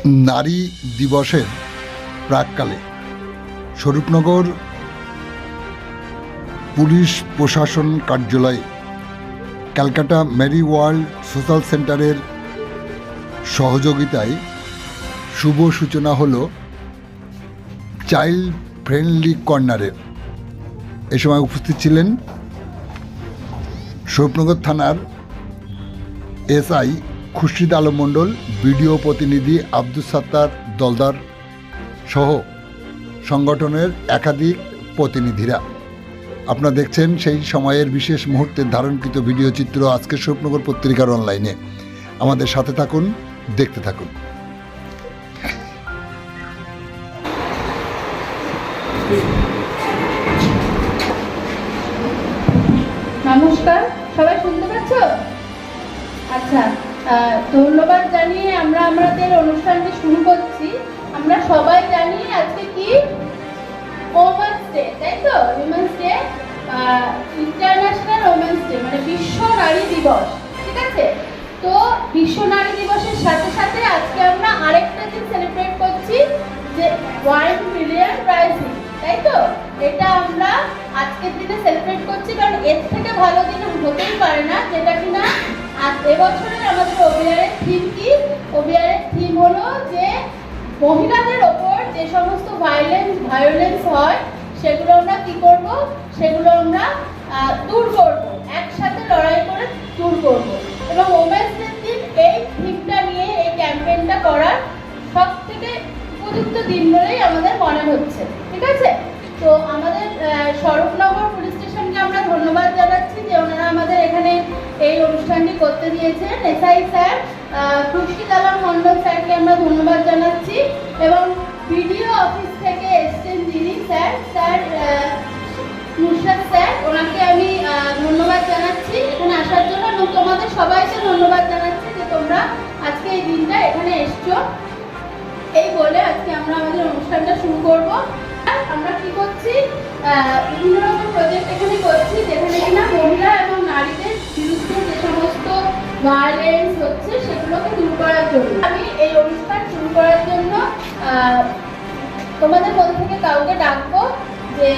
নারী দিবসের প্রাককালে স্বরূপনগর পুলিশ প্রশাসন কার্যালয়ে ক্যালকাটা মেরি ওয়ার্ল্ড সোশ্যাল সেন্টারের সহযোগিতায় শুভ সূচনা হলো চাইল্ড ফ্রেন্ডলি কর্নারের। এ সময় উপস্থিত ছিলেন স্বরূপনগর থানার এসআই খুরশিদ আলম মণ্ডল, বিডিও প্রতিনিধি আব্দুস সাত্তার দলদার সহ সংগঠনের একাধিক প্রতিনিধিরা। আপনারা দেখছেন সেই সময়ের বিশেষ মুহূর্তের ধারণকৃত ভিডিও চিত্র আজকের স্বরূপনগর পত্রিকার অনলাইনে। আমাদের সাথে থাকুন, দেখতে থাকুন। নমস্কার, সবাই শুনতে পাচ্ছ? আচ্ছা, ধন্যবাদ জানিয়ে আমরা আমাদের অনুষ্ঠানটি শুরু করছি। আমরা সবাই জানি আজকে কি ওমেন্স ডে, তাই তো? Women's day, international women's day, মানে বিশ্ব নারী দিবস। ঠিক আছে? তো বিশ্ব নারী দিবসের সাথে সাথে আজকে আমরা আরেকটা দিন সেলিব্রেট করছি, যে 1 মিলিয়ন রাইজিং, তাই তো? এটা আমরা আজকের দিনে সেলিব্রেট করছি, কারণ এর থেকে ভালো দিন হতেই পারে না। যেটা কিনা এবছরের আমাদের ওবিআরের থিম কি? ওবিআরের থিম হলো যে মহিলাদের ওপর যে সমস্ত ভায়োলেন্স হয় সেগুলো আমরা কি করব? সেগুলো আমরা দূর করব, একসাথে লড়াই করে দূর করব। এবং ওমেন্স ডের দিন এই থিমটা নিয়ে এই ক্যাম্পেইনটা করার সব থেকে উপযুক্ত দিন বলেই আমাদের মনে হচ্ছে। ঠিক আছে? তো আমাদের স্বরূপনগর পুলিশ স্টেশনকে আমরা ধন্যবাদ জানাচ্ছি যে ওনারা আমাদের এখানে এই অনুষ্ঠানটি করতে দিয়েছেন। এসআই স্যার খুরশিদ আলম মণ্ডল স্যারকে আমরা ধন্যবাদ জানাচ্ছি, এবং বিডিও অফিস থেকে এসছেন যিনি স্যার মুর্শাদ স্যার, ওনাকে আমি ধন্যবাদ জানাচ্ছি এখানে আসার জন্য, এবং তোমাদের সবাইকে ধন্যবাদ জানাচ্ছি যে তোমরা আজকে এই দিনটা এখানে এসছো। এই বলে আজকে আমরা আমাদের অনুষ্ঠানটা শুরু করব। আমরা কি করছি? বিভিন্ন রকম প্রজেক্ট এখানে করছি, যেখানে কিনা মহিলা এবং নারীদের বিরুদ্ধে যে সমস্ত ভায়োলেন্স হচ্ছে সেগুলোকে দূর করার জন্য আমি এই অনুষ্ঠান শুরু করার জন্য তোমাদের মধ্যে থেকে কাউকে ডাকবো, যে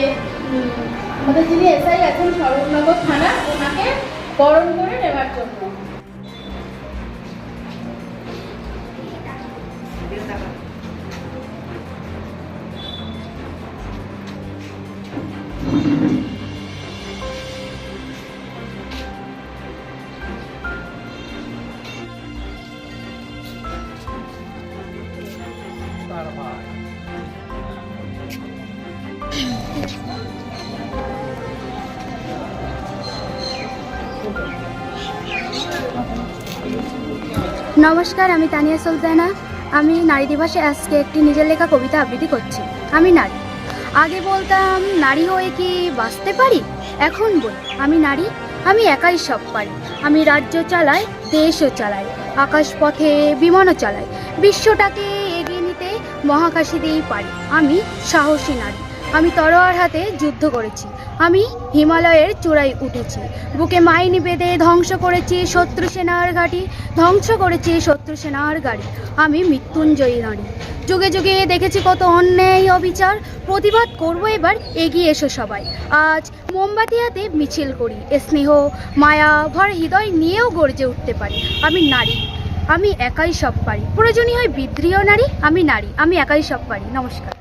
আমাদের যিনি এসআই আছেন স্বরূপনগর থানা, ওনাকে বরণ করে নেওয়ার জন্য। নমস্কার, আমি তানিয়া সুলতানা। আমি নারী দিবসে আজকে একটি নিজের লেখা কবিতা আবৃত্তি করছি। আমি নারী। আগে বলতাম নারী হয়ে কি বাঁচতে পারি, এখন বলি আমি নারী, আমি একাই সব পারি। আমি রাজ্য চালাই, দেশও চালাই, আকাশ পথে বিমানও চালাই, বিশ্বটাকে এগিয়ে নিতে মহাকাশে দিয়েই পারি। আমি সাহসী নারী, আমি তলোয়ার হাতে যুদ্ধ করেছি, আমি হিমালয়ের চূড়ায় উঠেছি, বুকে মাইন বেঁধে ধ্বংস করেছি শত্রু সেনার ঘাঁটি, ধ্বংস করেছি শত্রু সেনার গাড়ি। আমি মৃত্যুঞ্জয়ী নারী, যুগে যুগে দেখেছি কত অন্যায় অবিচার, প্রতিবাদ করবো এবার, এগিয়ে এসো সবাই। আজ মোমবাতি হাতে মিছিল করি, স্নেহ মায়া ভরা হৃদয় নিয়েও গর্জে উঠতে পারি। আমি নারী, আমি একাই সব পারি, প্রয়োজনীয় হয় বিদ্রোহী নারী। আমি নারী, আমি একাই সব পারি। নমস্কার।